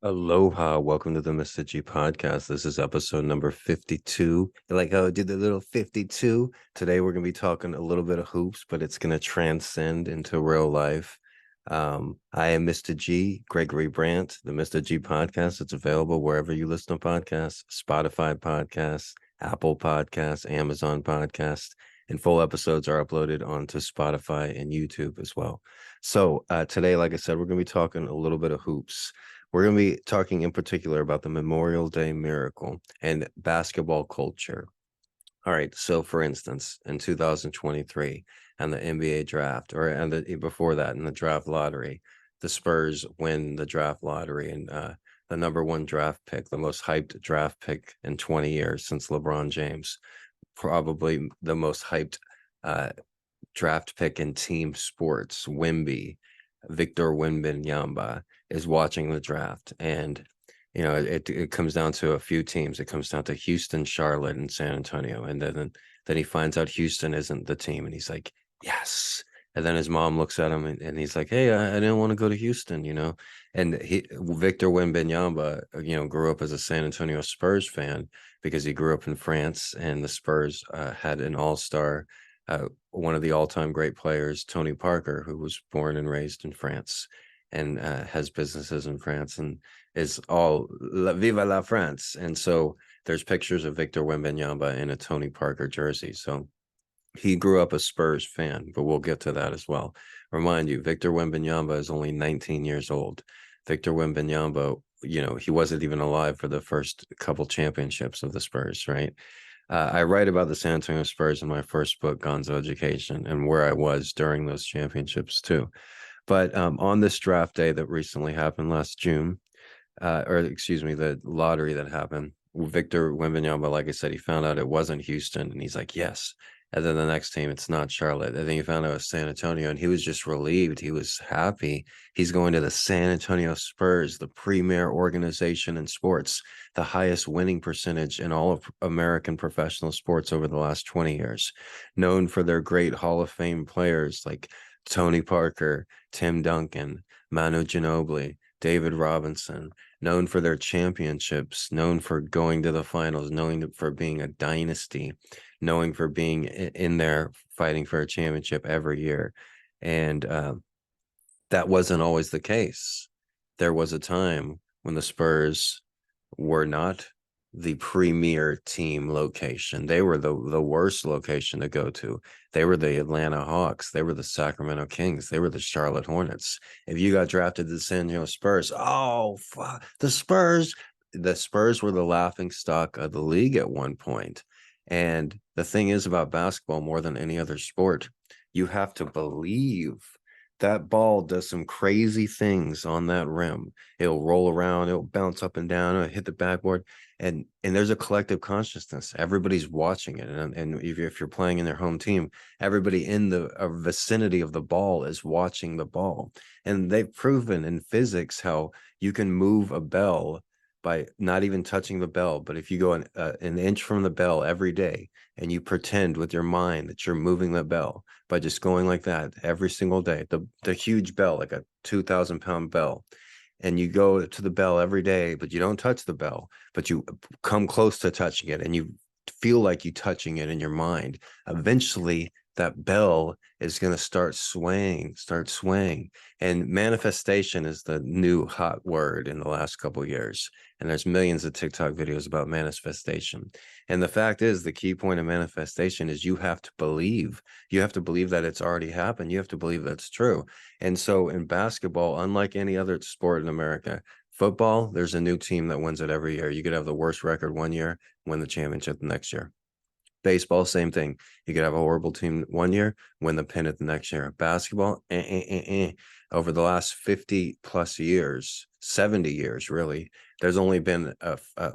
Aloha, welcome to the Mr.G podcast. This is episode number 52. Like how I did the little 52. Today we're going to be talking a little bit of hoops, but it's going to transcend into real life. I am Mr. G, Gregory Brandt, the Mr.G podcast. It's available wherever you listen to podcasts, Spotify podcasts, Apple podcasts, Amazon podcasts, and full episodes are uploaded onto Spotify and YouTube as well. So today, like I said, we're going to be talking a little bit of hoops. We're going to be talking in particular about the Memorial Day Miracle and basketball culture. All right. So, for instance, in 2023 and the NBA draft, before that in the draft lottery, the Spurs win the draft lottery and the number one draft pick, the most hyped draft pick in 20 years since LeBron James, probably the most hyped draft pick in team sports, WEMBY, Victor Wembanyama is watching the draft, and it comes down to a few teams. It comes down to Houston, Charlotte, and San Antonio, and then he finds out Houston isn't the team, and he's like, yes. And then his mom looks at him and he's like, hey, I didn't want to go to Houston, And Victor Wembanyama, grew up as a San Antonio Spurs fan because he grew up in France, and the Spurs had an all-star. One of the all-time great players, Tony Parker, who was born and raised in France and has businesses in France and is all Viva la France. And so there's pictures of Victor Wembanyama in a Tony Parker jersey. So he grew up a Spurs fan, but we'll get to that as well. Remind you, Victor Wembanyama is only 19 years old. Victor Wembanyama, he wasn't even alive for the first couple championships of the Spurs, right? I write about the San Antonio Spurs in my first book, Gonzo Education, and where I was during those championships too. But on this draft day that recently happened last June, the lottery that happened, Victor Wembanyama, like I said, he found out it wasn't Houston, and he's like, yes. And then the next team, it's not Charlotte. And then he found out it was San Antonio, and he was just relieved. He was happy. He's going to the San Antonio Spurs, the premier organization in sports, the highest winning percentage in all of American professional sports over the last 20 years, known for their great Hall of Fame players like Tony Parker, Tim Duncan, Manu Ginobili, David Robinson, known for their championships, known for going to the finals, known for being a dynasty, knowing for being in there fighting for a championship every year. And that wasn't always the case. There was a time when the Spurs were not the premier team location. They were the worst location to go to. They were the Atlanta Hawks. They were the Sacramento Kings. They were the Charlotte Hornets. If you got drafted to the San Antonio Spurs, oh, fuck, the Spurs were the laughing stock of the league at one point. And the thing is about basketball, more than any other sport, you have to believe that ball does some crazy things on that rim. It'll roll around, it'll bounce up and down, it'll hit the backboard. And there's a collective consciousness. Everybody's watching it. And if you're playing in their home team, everybody in the vicinity of the ball is watching the ball. And they've proven in physics how you can move a bell by not even touching the bell. But if you go an inch from the bell every day and you pretend with your mind that you're moving the bell by just going like that every single day, the huge bell, like a 2,000-pound bell, and you go to the bell every day, but you don't touch the bell, but you come close to touching it and you feel like you touching it in your mind, eventually that bell is going to start swaying. And manifestation is the new hot word in the last couple of years. And there's millions of TikTok videos about manifestation. And the fact is, the key point of manifestation is you have to believe. You have to believe that it's already happened. You have to believe that's true. And so in basketball, unlike any other sport in America, football, there's a new team that wins it every year. You could have the worst record one year, win the championship the next year. Baseball, same thing. You could have a horrible team one year, win the pennant the next year. Basketball, over the last 50 plus years, 70 years, really, there's only been a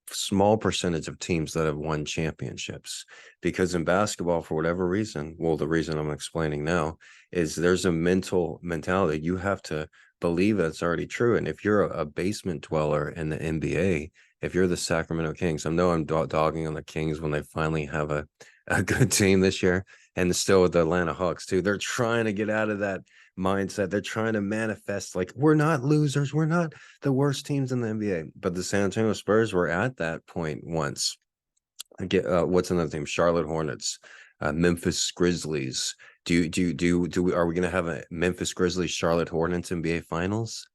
small percentage of teams that have won championships. Because in basketball, for whatever reason, well, the reason I'm explaining now is there's a mentality. You have to believe that it's already true. And if you're a basement dweller in the NBA, if you're the Sacramento Kings, I know I'm dogging on the Kings when they finally have a good team this year, and still with the Atlanta Hawks too. They're trying to get out of that mindset. They're trying to manifest like, we're not losers, we're not the worst teams in the NBA. But the San Antonio Spurs were at that point once. I get what's another team? Charlotte Hornets, Memphis Grizzlies. Are we gonna have a Memphis Grizzlies Charlotte Hornets NBA Finals?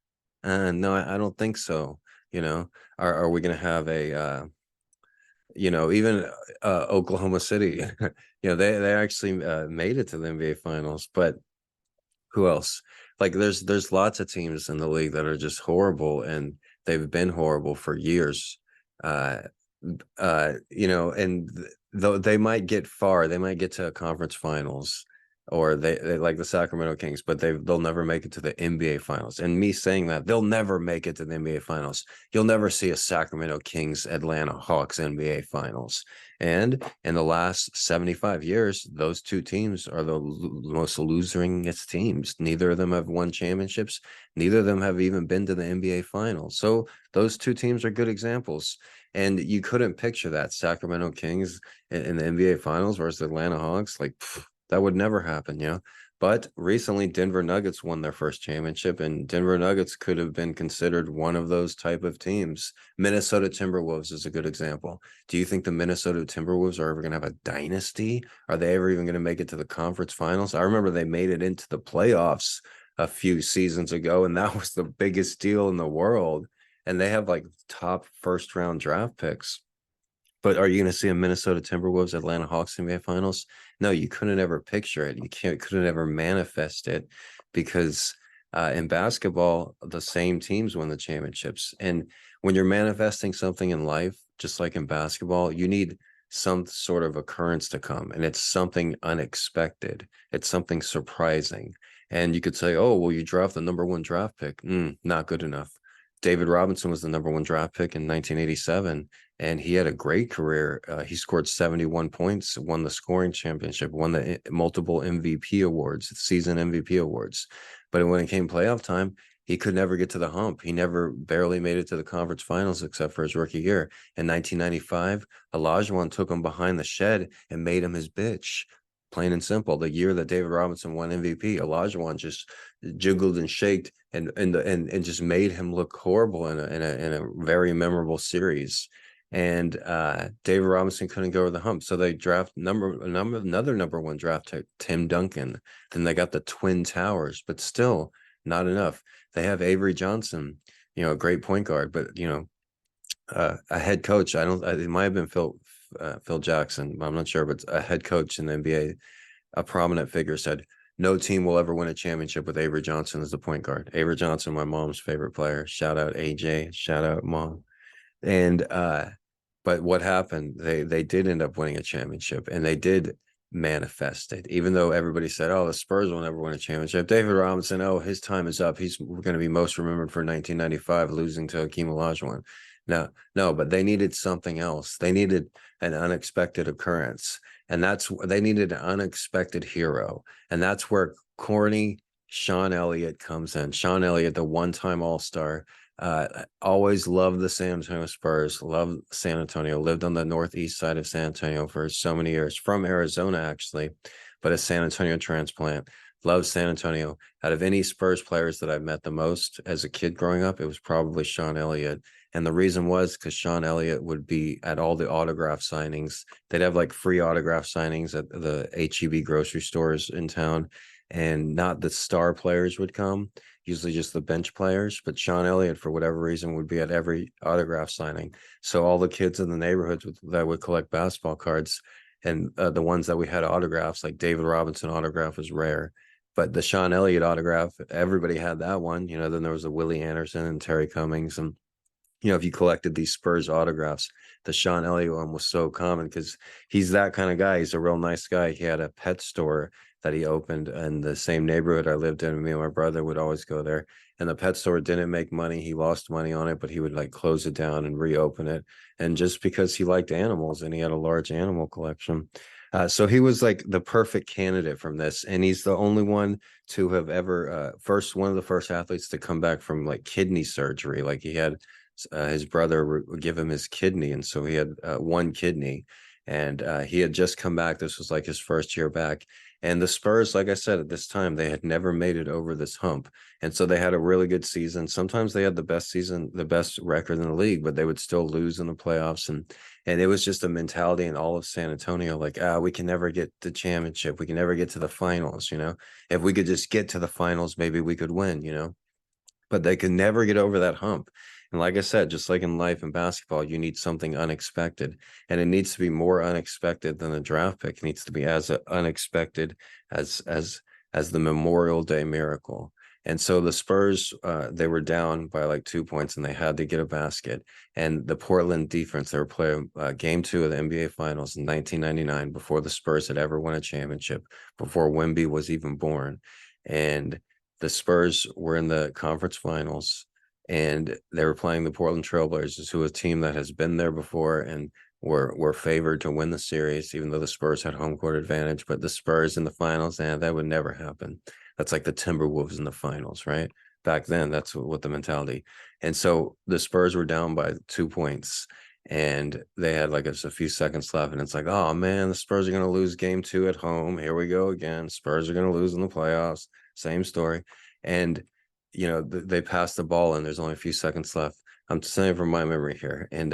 No, I don't think so. You know, are we gonna have a even Oklahoma City? They actually made it to the NBA Finals, but who else? Like there's lots of teams in the league that are just horrible, and they've been horrible for years. Uh, and though they might get far, they might get to a conference finals, or they like the Sacramento Kings, but they'll never make it to the NBA finals. And me saying that, they'll never make it to the NBA finals. You'll never see a Sacramento Kings Atlanta Hawks NBA finals. And in the last 75 years, those two teams are the most loseringest teams. Neither of them have won championships. Neither of them have even been to the NBA finals. So those two teams are good examples. And you couldn't picture that Sacramento Kings in the NBA Finals versus the Atlanta Hawks. Like, that would never happen, But recently, Denver Nuggets won their first championship, and Denver Nuggets could have been considered one of those type of teams. Minnesota Timberwolves is a good example. Do you think the Minnesota Timberwolves are ever going to have a dynasty? Are they ever even going to make it to the conference finals? I remember they made it into the playoffs a few seasons ago, and that was the biggest deal in the world. And they have like top first round draft picks. But are you going to see a Minnesota Timberwolves Atlanta Hawks NBA Finals? No, you couldn't ever picture it. Couldn't ever manifest it, because in basketball, the same teams win the championships. And when you're manifesting something in life, just like in basketball, you need some sort of occurrence to come, and it's something unexpected. It's something surprising. And you could say, oh, well, you draft the number one draft pick. Not good enough. David Robinson was the number one draft pick in 1987, and he had a great career. He scored 71 points, won the scoring championship, won the multiple MVP awards, season MVP awards. But when it came playoff time, he could never get to the hump. He barely made it to the conference finals except for his rookie year. In 1995, Olajuwon took him behind the shed and made him his bitch. Plain and simple. The year that David Robinson won MVP, Olajuwon just jiggled and shaked and just made him look horrible in a very memorable series. And David Robinson couldn't go over the hump, so they draft another number one draft pick, Tim Duncan. Then they got the Twin Towers, but still not enough. They have Avery Johnson, a great point guard, but a head coach. It might have been Phil Jackson, I'm not sure, but a head coach in the NBA, a prominent figure, said no team will ever win a championship with Avery Johnson as the point guard. Avery Johnson, my mom's favorite player. Shout out AJ, shout out mom. And but what happened? They did end up winning a championship, and they did manifest it, even though everybody said, oh, the Spurs will never win a championship. David Robinson, oh, his time is up. He's going to be most remembered for 1995 losing to Hakeem Olajuwon. No, but they needed something else. They needed an unexpected occurrence, and they needed an unexpected hero, and that's where corny Sean Elliot comes in. Sean Elliot, the one-time All-Star, always loved the San Antonio Spurs, loved San Antonio, lived on the northeast side of San Antonio for so many years, from Arizona actually, but a San Antonio transplant. Loves San Antonio. Out of any Spurs players that I've met the most as a kid growing up, it was probably Sean Elliott. And the reason was because Sean Elliott would be at all the autograph signings. They'd have like free autograph signings at the HEB grocery stores in town, and not the star players would come, usually just the bench players. But Sean Elliott, for whatever reason, would be at every autograph signing. So all the kids in the neighborhoods that would collect basketball cards, and the ones that we had autographs, like David Robinson autograph was rare. But the Sean Elliott autograph, everybody had that one. Then there was the Willie Anderson and Terry Cummings. And, if you collected these Spurs autographs, the Sean Elliott one was so common because he's that kind of guy. He's a real nice guy. He had a pet store that he opened in the same neighborhood I lived in. Me and my brother would always go there. And the pet store didn't make money. He lost money on it, but he would like close it down and reopen it. And just because he liked animals and he had a large animal collection. So he was like the perfect candidate from this. And he's the only one to have ever, one of the first athletes to come back from like kidney surgery. Like he had his brother would give him his kidney. And so he had one kidney, and he had just come back. This was like his first year back. And the Spurs, like I said, at this time, they had never made it over this hump. And so they had a really good season. Sometimes they had the best season, the best record in the league, but they would still lose in the playoffs. And it was just a mentality in all of San Antonio, like, we can never get the championship. We can never get to the finals, you know. If we could just get to the finals, maybe we could win, you know. But they could never get over that hump. And like I said, just like in life and basketball, you need something unexpected, and it needs to be more unexpected than the draft pick. It needs to be as unexpected as the Memorial Day miracle. And so the Spurs, they were down by like 2 points, and they had to get a basket. And the Portland defense, they were playing game 2 of the NBA Finals in 1999, before the Spurs had ever won a championship, before WEMBY was even born, and the Spurs were in the conference finals, and they were playing the Portland Trailblazers, who is a team that has been there before and were favored to win the series, even though the Spurs had home court advantage. But the Spurs in the finals, and that would never happen. That's like the Timberwolves in the finals, right? Back then, that's what the mentality. And so the Spurs were down by 2 points, and they had like a few seconds left, and it's like, oh man, the Spurs are going to lose game 2 at home. Here we go again. Spurs are going to lose in the playoffs. Same story. And you know, they passed the ball, and there's only a few seconds left. I'm saying from my memory here. And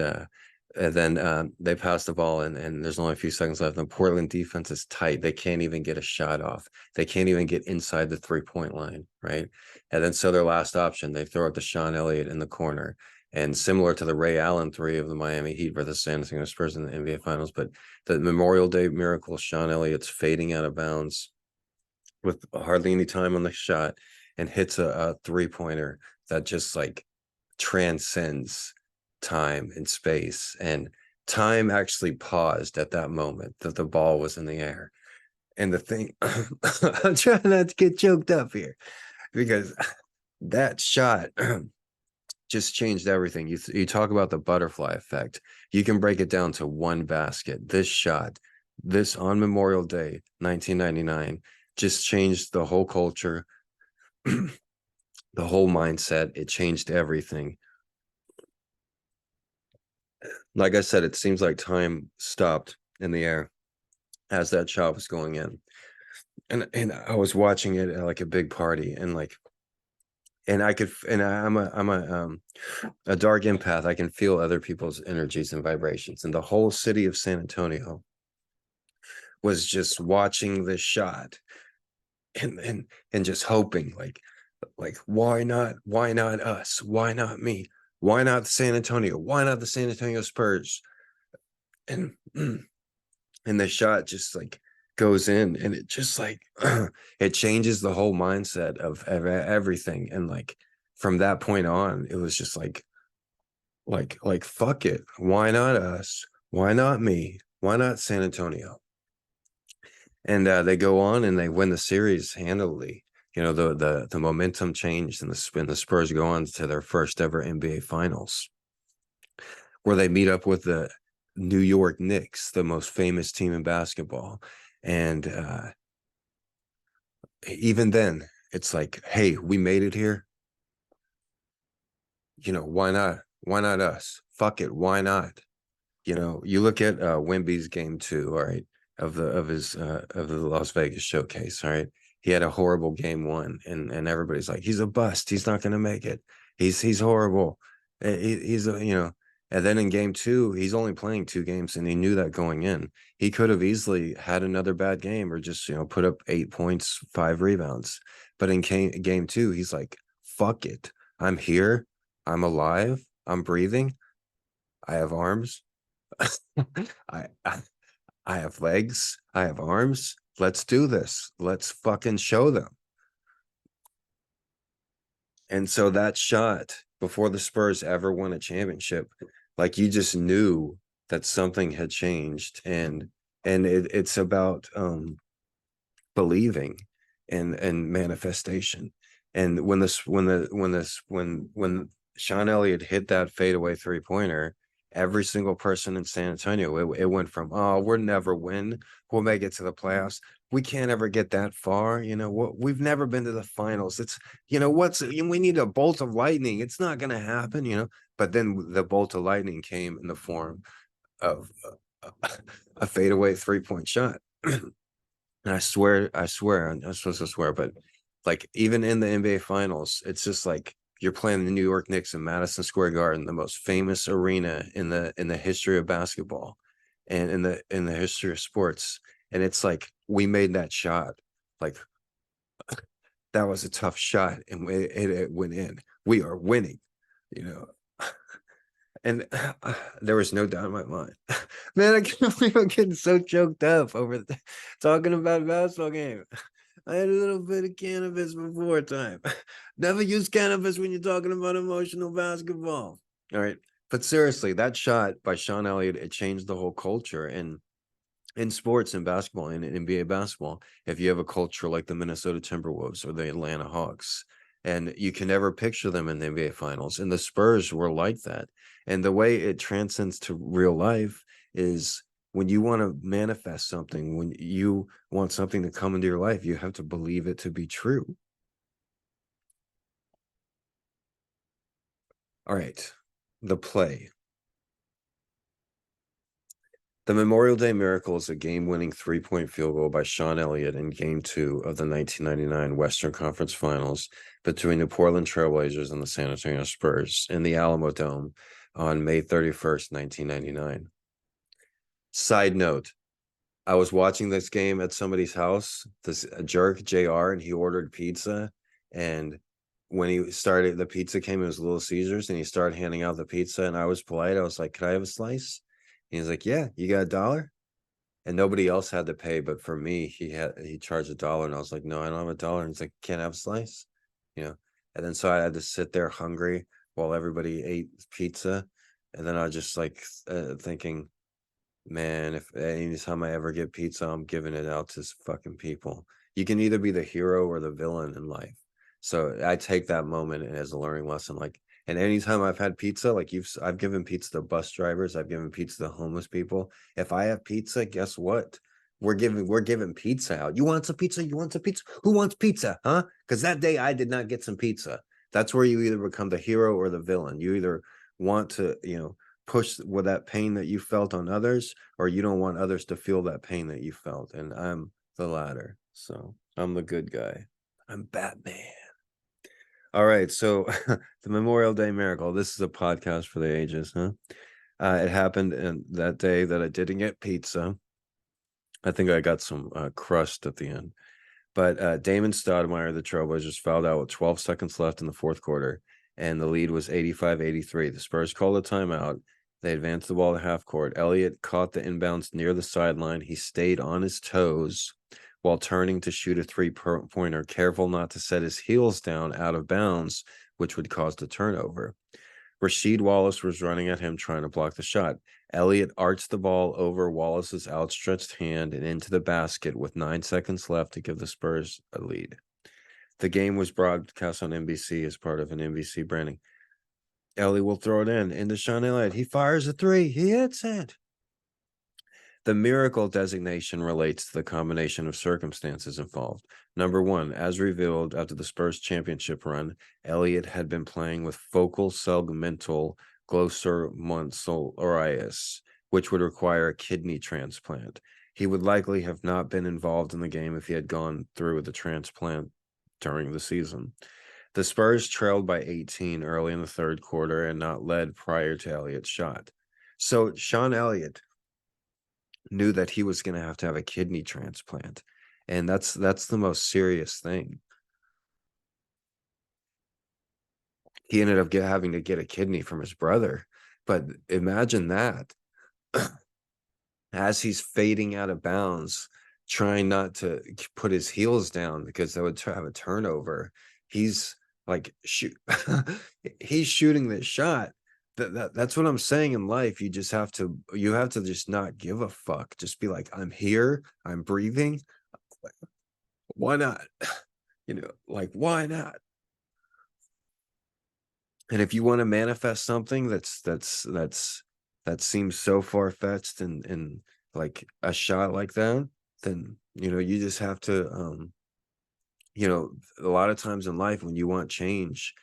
then they passed the ball, and there's only a few seconds left. The Portland defense is tight. They can't even get a shot off. They can't even get inside the 3-point line, right? And then so their last option, they throw it to Sean Elliot in the corner. And similar to the Ray Allen 3 of the Miami Heat versus San Antonio Spurs in the NBA Finals, but the Memorial Day miracle, Sean Elliott's fading out of bounds with hardly any time on the shot, and hits a 3-pointer that just like transcends time and space. And time actually paused at that moment that the ball was in the air. And the thing, I'm trying not to get choked up here, because that shot just changed everything. You talk about the butterfly effect. You can break it down to one basket. This shot, this on Memorial Day, 1999, just changed the whole culture, the whole mindset. It changed everything. Like I said, it seems like time stopped in the air as that shot was going in. And I was watching it at like a big party, and like, and I could, and I'm a dark empath. I can feel other people's energies and vibrations. And the whole city of San Antonio was just watching this shot, and just hoping, like why not us, why not me, why not San Antonio, why not the San Antonio Spurs? And the shot just like goes in, and it just like it changes the whole mindset of everything. And like from that point on, it was just like fuck it, why not us, why not me, why not San Antonio? And they go on and they win the series handily. You know, the momentum changed, and the Spurs go on to their first ever NBA Finals, where they meet up with the New York Knicks, the most famous team in basketball. And even then, it's like, hey, we made it here. You know, why not? Why not us? Fuck it, why not? You know, you look at Wemby's game 2, all right, of the Las Vegas showcase, all right. He had a horrible game 1, and everybody's like, he's a bust. He's not going to make it. He's horrible. He's a, you know. And then in game 2, he's only playing 2 games, and he knew that going in. He could have easily had another bad game, or just, you know, put up 8 points, 5 rebounds. But in game 2, he's like, fuck it. I'm here. I'm alive. I'm breathing. I have arms. I have legs. I have arms. Let's do this. Let's fucking show them. And so that shot, before the Spurs ever won a championship, like, you just knew that something had changed. And it's about believing and manifestation. And when Sean Elliott hit that fadeaway 3-pointer, every single person in San Antonio, it went from, oh, we'll never win, we'll make it to the playoffs, we can't ever get that far, you know what, we've never been to the finals, it's, you know, we need a bolt of lightning, it's not going to happen, you know. But then the bolt of lightning came in the form of a fadeaway 3-point shot. And I'm not supposed to swear, but like even in the NBA finals, it's just like you're playing the New York Knicks in Madison Square Garden, the most famous arena in the history of basketball and in the history of sports. And it's like we made that shot. Like that was a tough shot and it went in. We are winning, you know. And there was no doubt in my mind. Man, I can't believe I'm getting so choked up over talking about a basketball game. I had a little bit of cannabis before time. Never use cannabis when you're talking about emotional basketball. All right. But seriously, that shot by Sean Elliott, it changed the whole culture. And in sports and basketball, in NBA basketball, if you have a culture like the Minnesota Timberwolves or the Atlanta Hawks, and you can never picture them in the NBA finals. And the Spurs were like that. And the way it transcends to real life is when you want to manifest something, when you want something to come into your life, you have to believe it to be true. All right. The play. The Memorial Day Miracle is a game-winning three-point field goal by Sean Elliott in Game 2 of the 1999 Western Conference Finals between the Portland Trailblazers and the San Antonio Spurs in the Alamo Dome on May 31st, 1999. Side note, I was watching this game at somebody's house, this jerk, JR, and he ordered pizza. And when he started, the pizza came, it was Little Caesars, and he started handing out the pizza. And I was polite. I was like, could I have a slice? And he's like, yeah, you got $1? And nobody else had to pay, but for me, he charged $1, and I was like, no, I don't have $1. And he's like, can't I have a slice, you know. And then so I had to sit there hungry while everybody ate pizza, and then I was just like thinking, man, if anytime I ever get pizza, I'm giving it out to fucking people. You can either be the hero or the villain in life. So I take that moment as a learning lesson. Like, and anytime I've had pizza, like I've given pizza to bus drivers, I've given pizza to homeless people. If I have pizza, guess what? We're giving pizza out. You want some pizza? You want some pizza? Who wants pizza? Huh? Because that day I did not get some pizza. That's where you either become the hero or the villain. You either want to, push with that pain that you felt on others, or you don't want others to feel that pain that you felt. And I'm the latter. So I'm the good guy. I'm Batman. All right. So the Memorial Day Miracle. This is a podcast for the ages, huh? It happened in that day that I didn't get pizza. I think I got some crust at the end. But Damon Stoudemire, the Trailblazers, fouled out with 12 seconds left in the fourth quarter, and the lead was 85-83. The Spurs called a timeout. They advanced the ball to half court. Elliott caught the inbounds near the sideline. He stayed on his toes while turning to shoot a three-pointer, careful not to set his heels down out of bounds, which would cause the turnover. Rasheed Wallace was running at him trying to block the shot. Elliott arched the ball over Wallace's outstretched hand and into the basket with 9 seconds left to give the Spurs a lead. The game was broadcast on NBC as part of an NBC branding. Elliott will throw it in into Sean Elliott. He fires a three. He hits it. The Miracle designation relates to the combination of circumstances involved. Number one, as revealed after the Spurs championship run, Elliott had been playing with focal segmental glomeruloneurosis, which would require a kidney transplant. He would likely have not been involved in the game if he had gone through with the transplant during the season. The Spurs trailed by 18 early in the third quarter and not led prior to Elliott's shot. So Sean Elliott knew that he was going to have a kidney transplant, and that's the most serious thing. He ended up having to get a kidney from his brother, but imagine that as he's fading out of bounds, trying not to put his heels down because that would have a turnover. He's like he's shooting this shot. That's what I'm saying in life. You have to just not give a fuck. Just be like, I'm here, I'm breathing. Why not? Like, why not? And if you want to manifest something that seems so far-fetched and like a shot like that, then you just have to a lot of times in life when you want change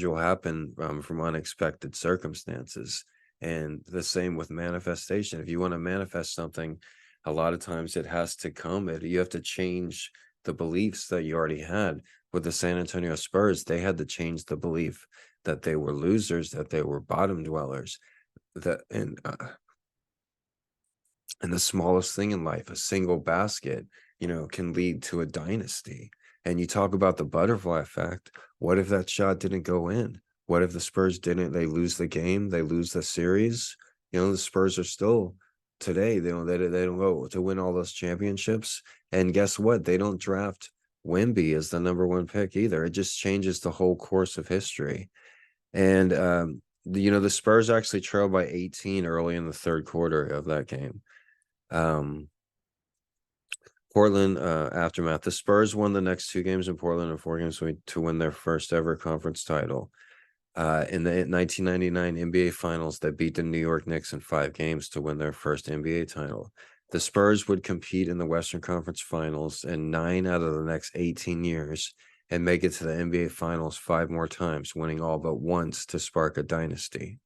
will happen from unexpected circumstances. And the same with manifestation. If you want to manifest something, a lot of times it has to come, you have to change the beliefs that you already had. With the San Antonio Spurs, they had to change the belief that they were losers, that they were bottom dwellers, that and the smallest thing in life, a single basket, can lead to a dynasty. And you talk about the butterfly effect. What if that shot didn't go in? What if the Spurs didn't? They lose the game, they lose the series. The Spurs are still today. They don't go to win all those championships. And guess what? They don't draft Wemby as the number one pick either. It just changes the whole course of history. And the Spurs actually trailed by 18 early in the third quarter of that game. Portland aftermath. The Spurs won the next 2 games in Portland and 4 games to win their first ever conference title. In the 1999 NBA Finals, that beat the New York Knicks in 5 games to win their first NBA title. The Spurs would compete in the Western Conference Finals in 9 out of the next 18 years and make it to the NBA Finals 5 more times, winning all but once to spark a dynasty.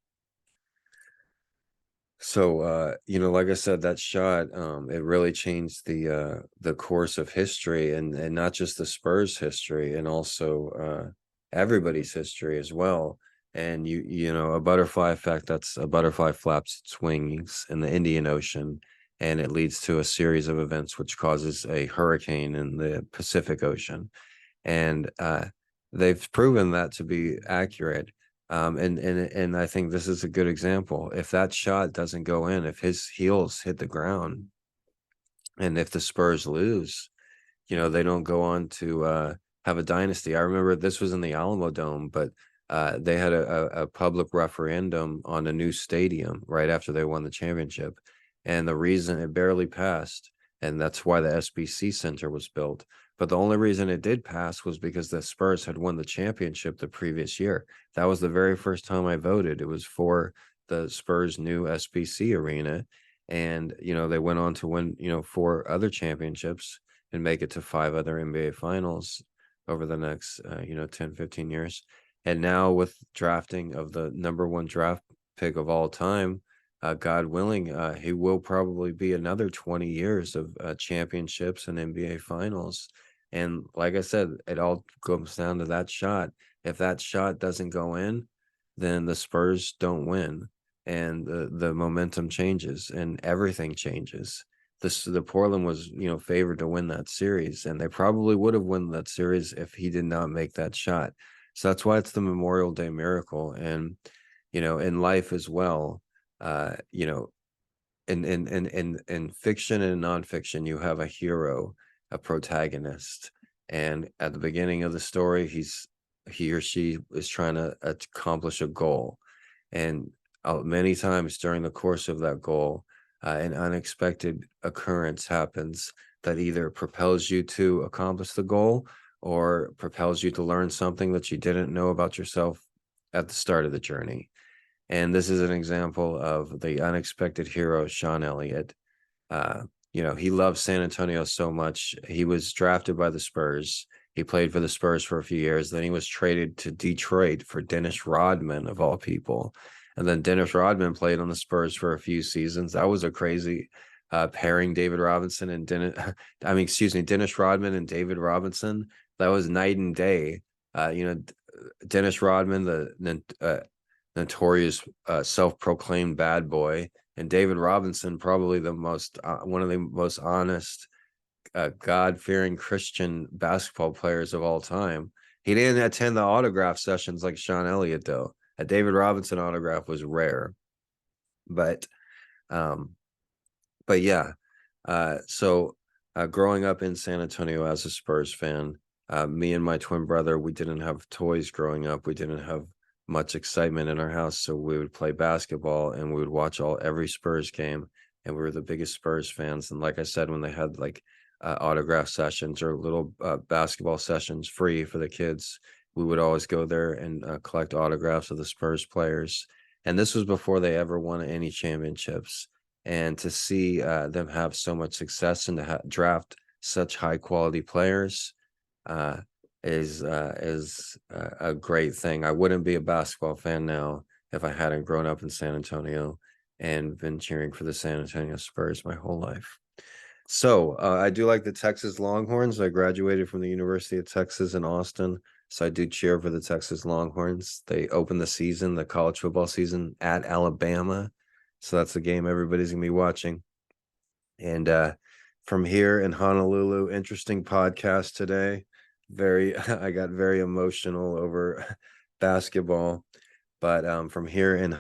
So, like I said, that shot, it really changed the course of history, and not just the Spurs history, and also everybody's history as well. And a butterfly effect, that's a butterfly flaps its wings in the Indian Ocean, and it leads to a series of events which causes a hurricane in the Pacific Ocean. And they've proven that to be accurate. And I think this is a good example. If that shot doesn't go in, if his heels hit the ground, and if the Spurs lose, they don't go on to have a dynasty. I remember this was in the Alamo Dome, but they had a public referendum on a new stadium right after they won the championship. And the reason it barely passed, and that's why the SBC Center was built. But the only reason it did pass was because the Spurs had won the championship the previous year. That was the very first time I voted. It was for the Spurs' new SBC arena. And, they went on to win, 4 other championships and make it to 5 other NBA finals over the next, 10, 15 years. And now with drafting of the number 1 draft pick of all time, God willing, he will probably be another 20 years of championships and NBA finals. And like I said, it all comes down to that shot. If that shot doesn't go in, then the Spurs don't win, and the momentum changes and everything changes. The Portland was, favored to win that series, and they probably would have won that series if he did not make that shot. So that's why it's the Memorial Day miracle. And, in life as well, in fiction and nonfiction, you have a hero, a protagonist, and at the beginning of the story, he or she is trying to accomplish a goal, and many times during the course of that goal, an unexpected occurrence happens that either propels you to accomplish the goal or propels you to learn something that you didn't know about yourself at the start of the journey. And this is an example of the unexpected hero, Sean Elliot. He loves San Antonio so much. He was drafted by the Spurs. He played for the Spurs for a few years. Then he was traded to Detroit for Dennis Rodman, of all people. And then Dennis Rodman played on the Spurs for a few seasons. That was a crazy pairing, Dennis Rodman and David Robinson. That was night and day. Dennis Rodman, the notorious self-proclaimed bad boy, and David Robinson, probably one of the most honest, God-fearing Christian basketball players of all time. He didn't attend the autograph sessions like Sean Elliot, though. A David Robinson autograph was rare. But yeah. So growing up in San Antonio as a Spurs fan, me and my twin brother, we didn't have toys growing up. We didn't have much excitement in our house, so we would play basketball and we would watch every Spurs game, and we were the biggest Spurs fans. And like I said, when they had like autograph sessions or little basketball sessions free for the kids, we would always go there and collect autographs of the Spurs players. And this was before they ever won any championships. And to see them have so much success and to draft such high quality players is a great thing. I wouldn't be a basketball fan now if I hadn't grown up in San Antonio and been cheering for the San Antonio Spurs my whole life. So I do like the Texas Longhorns. I graduated from the University of Texas in Austin. So I do cheer for the Texas Longhorns. They open the season, the college football season, at Alabama. So that's the game everybody's gonna be watching. And from here in Honolulu, interesting podcast today. Very I got very emotional over basketball. But from here in